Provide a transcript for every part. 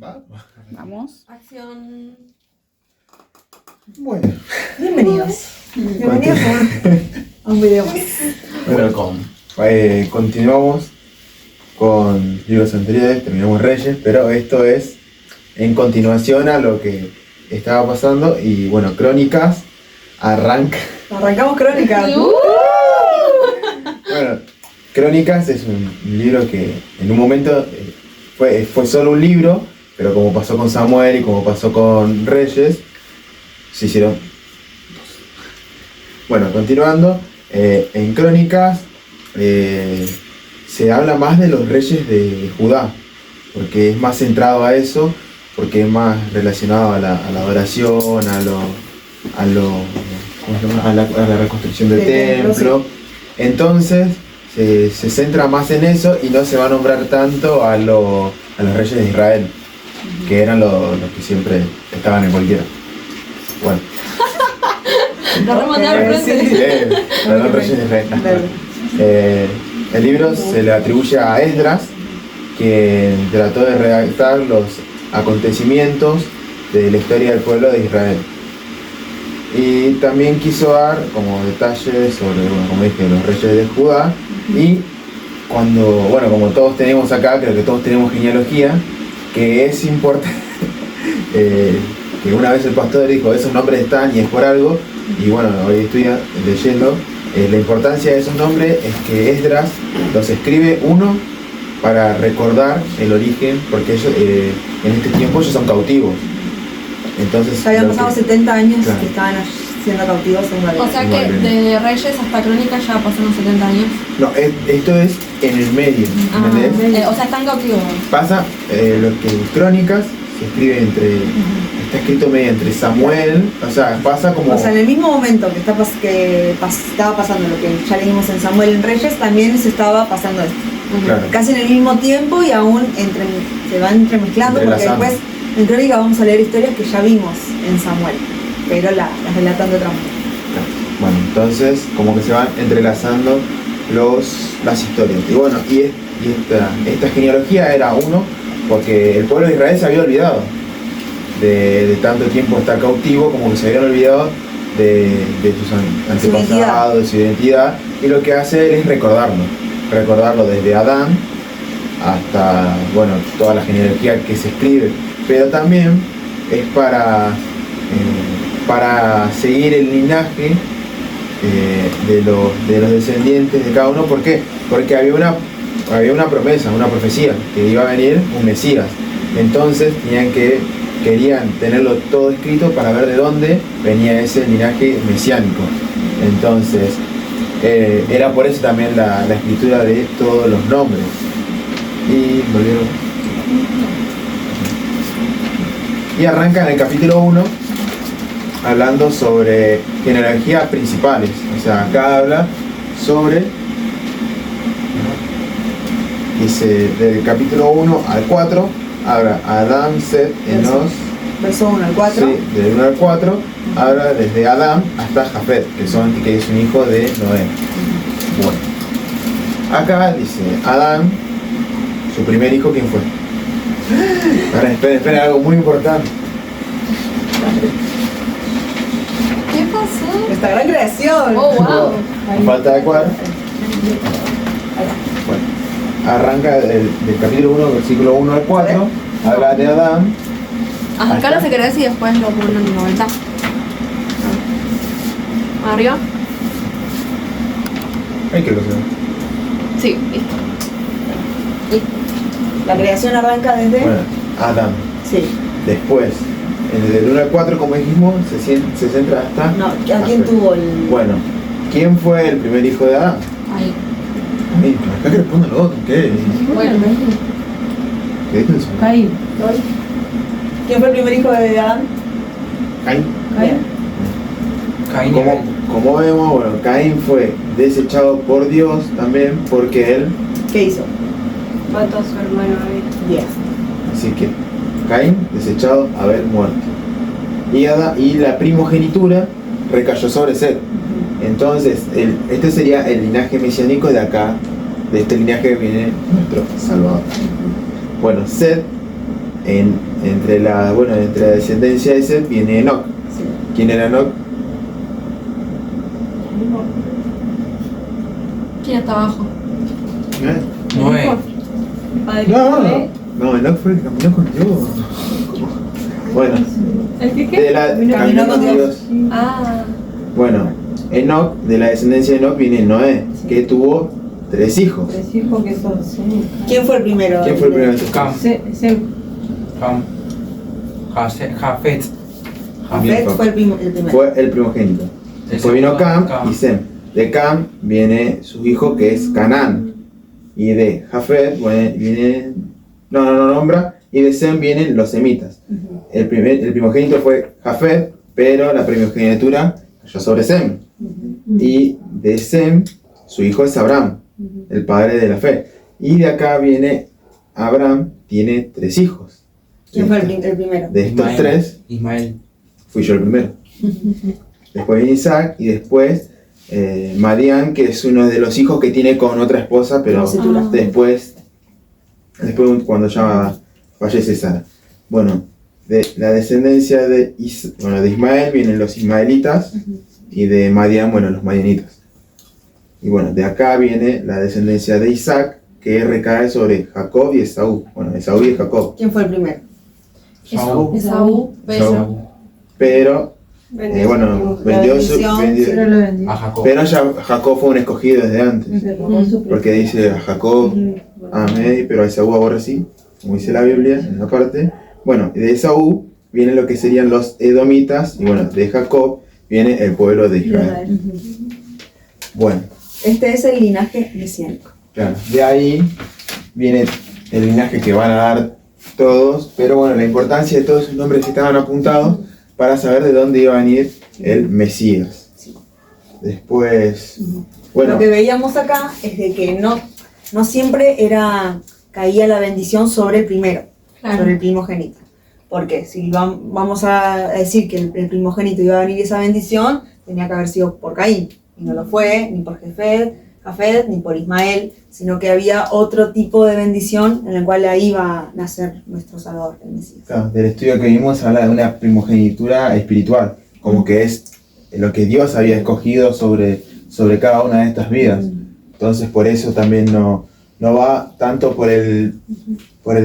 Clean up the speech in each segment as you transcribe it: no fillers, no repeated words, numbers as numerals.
¿Va? Vamos. Acción. Bueno. Bienvenidos. Bienvenidos a un video más. Bueno, continuamos con libros anteriores, terminamos Reyes, pero esto es en continuación a lo que estaba pasando y bueno, Crónicas arranca. Arrancamos Crónicas. Bueno, Crónicas es un libro que en un momento fue solo un libro, pero como pasó con Samuel y como pasó con Reyes, se hicieron dos. Bueno, continuando, en Crónicas se habla más de los reyes de Judá, porque es más centrado a eso, porque es más relacionado a la adoración, a la reconstrucción del templo. Sí. Entonces se centra más en eso y no se va a nombrar tanto a los reyes de Israel, que eran los que siempre estaban en cualquiera. Bueno. Los reyes de Israel. El libro se le atribuye a Esdras, que trató de redactar los acontecimientos de la historia del pueblo de Israel. Y también quiso dar como detalles sobre, como dije, los reyes de Judá. Y como todos tenemos acá, creo que todos tenemos genealogía, que es importante, que una vez el pastor dijo, esos nombres están y es por algo, y bueno, hoy estoy leyendo, la importancia de esos nombres es que Esdras los escribe uno para recordar el origen, porque ellos, en este tiempo ellos son cautivos. Entonces, habían pasado 70 años, claro, que estaban siendo cautivos en Babilonia. O sea que de Reyes hasta Crónicas ya pasaron 70 años. No, esto es en el medio. O sea, están cautivos. Pasa lo que en Crónicas se escribe está escrito medio entre Samuel, o sea, pasa como... O sea, en el mismo momento que estaba pasando lo que ya leímos en Samuel en Reyes, también se estaba pasando esto. Claro. Casi en el mismo tiempo y aún se van entremezclando, porque después en Crónicas vamos a leer historias que ya vimos en Samuel, pero las relatan de otra manera. Bueno, entonces como que se van entrelazando las historias. Y bueno, esta genealogía era uno, porque el pueblo de Israel se había olvidado de tanto tiempo estar cautivo, como que se habían olvidado de sus antepasados, de su identidad, y lo que hace él es recordarlo desde Adán hasta, bueno, toda la genealogía que se escribe, pero también es para seguir el linaje de los descendientes de cada uno. ¿Por qué? Porque había una promesa, una profecía, que iba a venir un Mesías. Entonces querían tenerlo todo escrito para ver de dónde venía ese linaje mesiánico. Entonces, era por eso también la escritura de todos los nombres. Y volvieron. Y arranca en el capítulo 1 hablando sobre genealogías principales. O sea, acá habla sobre, dice, del capítulo 1 al 4, habla Adán, Set, Enos. Verso 1 al 4. Sí, del 1 al 4, habla desde Adán hasta Jafet, que es un hijo de Noé. Bueno, acá dice Adán, su primer hijo, ¿quién fue? Ahora, espera, algo muy importante. ¿Qué pasó? Esta gran creación. Oh, wow. Falta de cuadro. Bueno, arranca del capítulo 1, versículo 1 al 4, habla de Adán. Acá no se querés y después lo ponen en 90. ¿Arriba? Hay que lo saber. Sí, listo. La creación arranca desde... Bueno, Adán. Sí. Después, del 1 al 4, como dijimos, se centra hasta... No, ¿a quién tuvo el...? Bueno, ¿quién fue el primer hijo de Adán? Ahí. Ay, acá que responda lo otro, ¿qué? Bueno. ¿Qué dijo eso? Caín. ¿Quién fue el primer hijo de Adán? Caín. Caín. Como vemos, bueno, Caín fue desechado por Dios también porque él... ¿Qué hizo? Mató a su hermano Abel. Yes. Así que Caín desechado, Abel muerto. Y la primogenitura recayó sobre Set. Entonces, este sería el linaje mesiánico de acá, de este linaje viene nuestro Salvador. Bueno, Seth, entre la descendencia de Seth viene Enoch. Sí. ¿Quién era Enoch? ¿Quién está abajo? Noé. Padre No, Enoch fue el que caminó con Dios. Bueno, ¿El que Caminó con Dios. Ah, Bueno, Enoch, de la descendencia de Enoch viene Noé, que tuvo 3 hijos. Decir porque son ¿Quién fue el primero? ¿Quién fue el primero? Cam. Cam. Jafet. Jafet fue el primero. Fue el primogénito. Después vino Cam y Sem. De Cam viene su hijo que es Canaán. Y de Jafet viene. No nombra. Y de Sem vienen los semitas. El primogénito fue Jafet, pero la primogenitura cayó sobre Sem. Y de Sem, su hijo es Abraham, el padre de la fe. Y de acá viene Abraham, tiene 3 hijos. ¿Quién fue el primero? De estos 3, Ismael. fui yo el primero. Después viene Isaac y después Madián, que es uno de los hijos que tiene con otra esposa, pero después cuando ya fallece Sara. Bueno, de la descendencia de Ismael vienen los ismaelitas y de Madián, los madianitas. Y bueno, de acá viene la descendencia de Isaac, que recae sobre Jacob y Esaú. Bueno, Esaú y Jacob. ¿Quién fue el primero? Esaú, Pero, vendió A Jacob. pero ya Jacob fue un escogido desde antes. Porque dice a Jacob amé, pero a Esaú aborrecí, como dice la Biblia en la parte. Bueno, de Esaú vienen lo que serían los edomitas, y bueno, de Jacob viene el pueblo de Israel. Bueno, Este es el linaje mesiánico. claro, de ahí viene el linaje que van a dar todos, pero bueno, la importancia de todos esos nombres que estaban apuntados para saber de dónde iba a venir el Mesías. Después, bueno, Lo que veíamos acá es de que no siempre caía la bendición sobre el primero, sobre el primogénito. Porque si vamos a decir que el primogénito iba a venir esa bendición, tenía que haber sido por Caín. Y no lo fue, ni por Jafet, ni por Ismael, sino que había otro tipo de bendición en el cual ahí iba a nacer nuestro Salvador, el Mesías. claro, del estudio que vimos habla de una primogenitura espiritual, como que es lo que Dios había escogido sobre cada una de estas vidas. Entonces por eso también no va tanto por el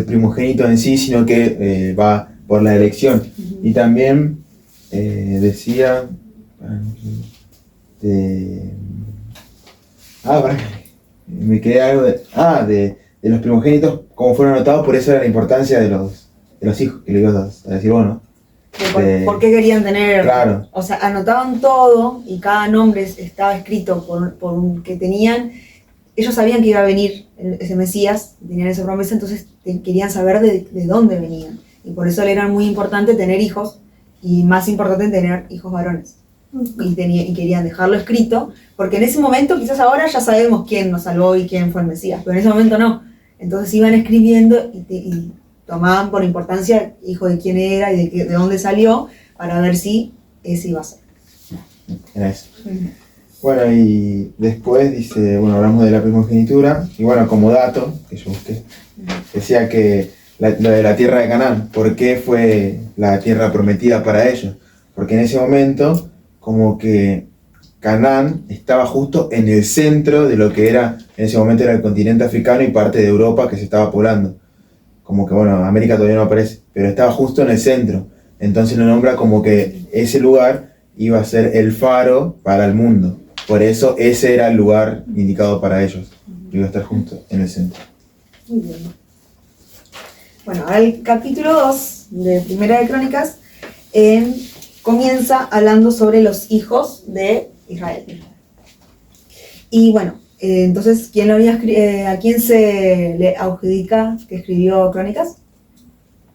primogénito en sí, sino que va por la elección. Y también decía me quedé algo de los primogénitos, como fueron anotados, por eso era la importancia de los hijos, que le iba a decir bueno. ¿Por qué querían tener? Claro. O sea, anotaban todo y cada nombre estaba escrito por un que tenían. Ellos sabían que iba a venir ese Mesías, tenían esa promesa, entonces querían saber de dónde venían. Y por eso le era muy importante tener hijos, y más importante tener hijos varones. Y querían dejarlo escrito, porque en ese momento, quizás ahora ya sabemos quién nos salvó y quién fue el Mesías, pero en ese momento no. Entonces iban escribiendo y tomaban por importancia hijo de quién era y de dónde salió, para ver si ese iba a ser. Era eso. Bueno, y después dice, hablamos de la primogenitura, y bueno, como dato que yo busqué, decía que lo de la tierra de Canaán, ¿por qué fue la tierra prometida para ellos? Porque en ese momento, como que Canaán estaba justo en el centro de lo que era, en ese momento era el continente africano y parte de Europa que se estaba poblando. Como que América todavía no aparece, pero estaba justo en el centro. Entonces lo nombra como que ese lugar iba a ser el faro para el mundo. Por eso ese era el lugar indicado para ellos, que iba a estar justo en el centro. Muy bien. Bueno, ahora el capítulo 2 de Primera de Crónicas comienza hablando sobre los hijos de Israel. Y bueno, entonces, ¿a quién se le adjudica que escribió Crónicas?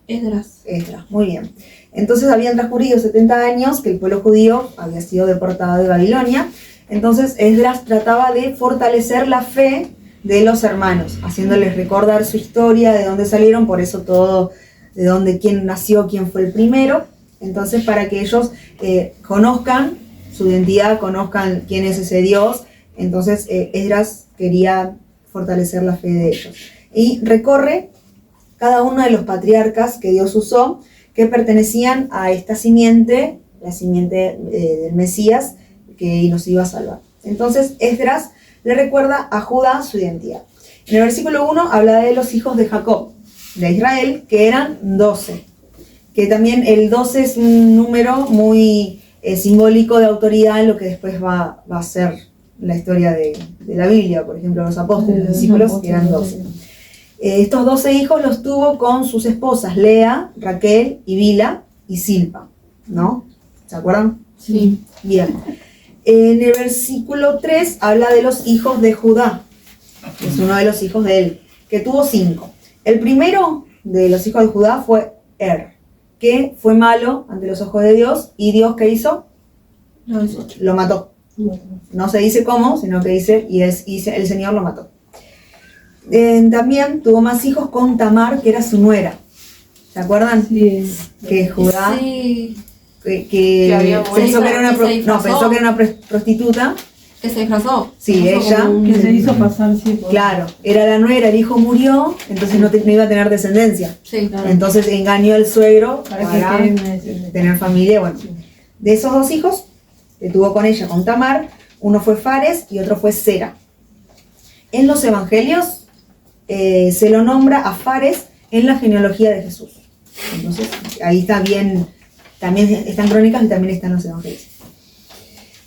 Esdras. Esdras, muy bien. Entonces habían transcurrido 70 años que el pueblo judío había sido deportado de Babilonia. Entonces Esdras trataba de fortalecer la fe de los hermanos, haciéndoles recordar su historia, de dónde salieron, por eso todo, quién nació, quién fue el primero. Entonces, para que ellos conozcan su identidad, conozcan quién es ese Dios, entonces Esdras quería fortalecer la fe de ellos. Y recorre cada uno de los patriarcas que Dios usó, que pertenecían a esta simiente, la simiente del Mesías, que nos iba a salvar. Entonces, Esdras le recuerda a Judá su identidad. En el versículo 1 habla de los hijos de Jacob, de Israel, que eran 12. Que también el 12 es un número muy simbólico de autoridad en lo que después va a ser la historia de la Biblia. Por ejemplo, los apóstoles, los discípulos, que eran 12. Estos 12 hijos los tuvo con sus esposas, Lea, Raquel y Bila y Silpa, ¿no? ¿Se acuerdan? Sí. Bien. En el versículo 3 habla de los hijos de Judá, que es uno de los hijos de él, que tuvo 5. El primero de los hijos de Judá fue que fue malo ante los ojos de Dios, y Dios, ¿qué hizo? Lo mató. No se dice cómo, sino que dice, y el Señor lo mató. También tuvo más hijos con Tamar, que era su nuera. ¿Se acuerdan? Sí. Que Judá, Sí. que había pensó que era una, y se disfrazó. pensó que era una prostituta. Que se disfrazó. Sí, Se puso ella. como un- Que se hizo pasar, sí. Por... Claro, era la nuera, el hijo murió, entonces no iba a tener descendencia. Sí. Claro. Entonces engañó al suegro Para para que quede una descendencia. tener familia. Bueno, de esos 2 hijos que tuvo con ella, con Tamar, uno fue Fares y otro fue Sera. En los evangelios se lo nombra a Fares en la genealogía de Jesús. Entonces ahí está bien, también están crónicas y también están los evangelios.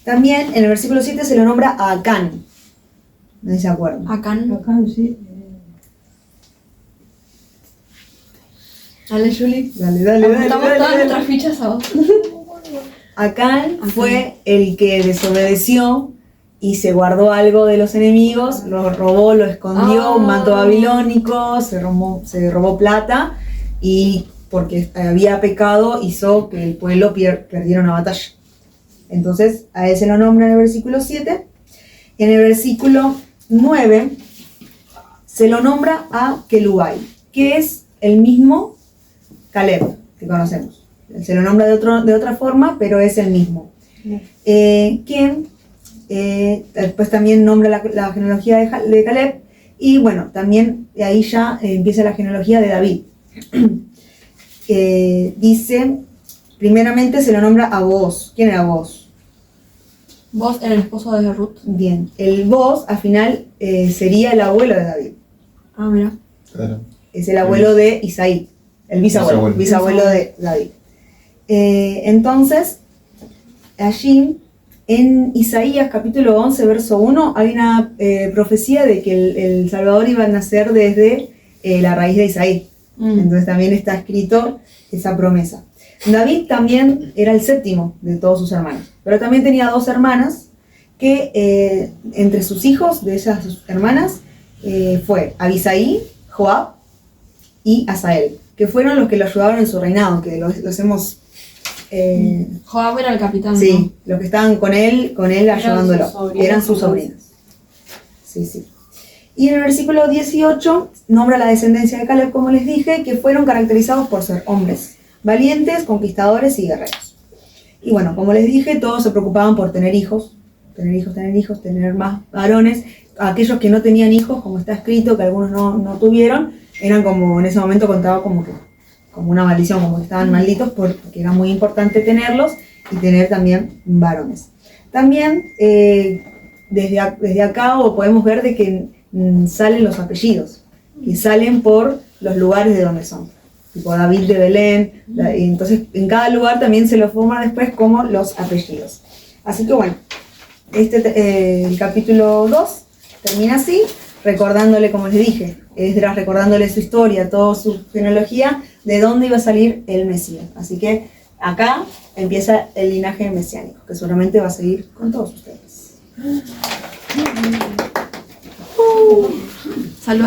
También en el versículo 7 se lo nombra a Acán. No sé si se acuerdan. Acán. Acá, sí. Dale, Julie. Dale. Apuntamos todas nuestras fichas a vos. Acán fue el que desobedeció y se guardó algo de los enemigos, lo robó, lo escondió, un manto babilónico, se robó plata, y porque había pecado hizo que el pueblo perdiera una batalla. Entonces a él se lo nombra en el versículo 7. En el versículo 9 se lo nombra a Kelubai, que es el mismo Caleb que conocemos. Se lo nombra de otra forma, pero es el mismo. Después también nombra la genealogía de Caleb, y bueno, también de ahí ya empieza la genealogía de David. Dice, primeramente se lo nombra a Booz. ¿Quién era Booz? Vos eres el esposo de Ruth. Bien, el Booz al final sería el abuelo de David. Ah, mira. Claro. Es el abuelo de Isaí, el bisabuelo de David. Entonces, allí en Isaías capítulo 11, verso 1, hay una profecía de que el Salvador iba a nacer desde la raíz de Isaí. Entonces también está escrito esa promesa. David también era el séptimo de todos sus hermanos, pero también tenía 2 hermanas que entre sus hijos de esas hermanas fue Abisaí, Joab y Asael, que fueron los que lo ayudaron en su reinado, que los hemos... Joab era el capitán. sí, los que estaban con él ayudándolo, eran sus sobrinos. Sí. Y en el versículo 18 nombra la descendencia de Caleb, como les dije, que fueron caracterizados por ser hombres valientes, conquistadores y guerreros. Y bueno, como les dije, todos se preocupaban por tener hijos, tener más varones. Aquellos que no tenían hijos, como está escrito, que algunos no tuvieron, eran como, en ese momento contaba como una maldición, como que estaban malditos, porque era muy importante tenerlos y tener también varones. También desde acá podemos ver de que salen los apellidos, que salen por los lugares de donde son. Tipo David de Belén, y entonces en cada lugar también se los forma después como los apellidos. Así que bueno, el capítulo 2 termina así, recordándole, como les dije, Esdras recordándole su historia, toda su genealogía, de dónde iba a salir el Mesías. Así que acá empieza el linaje mesiánico, que seguramente va a seguir con todos ustedes. Salud.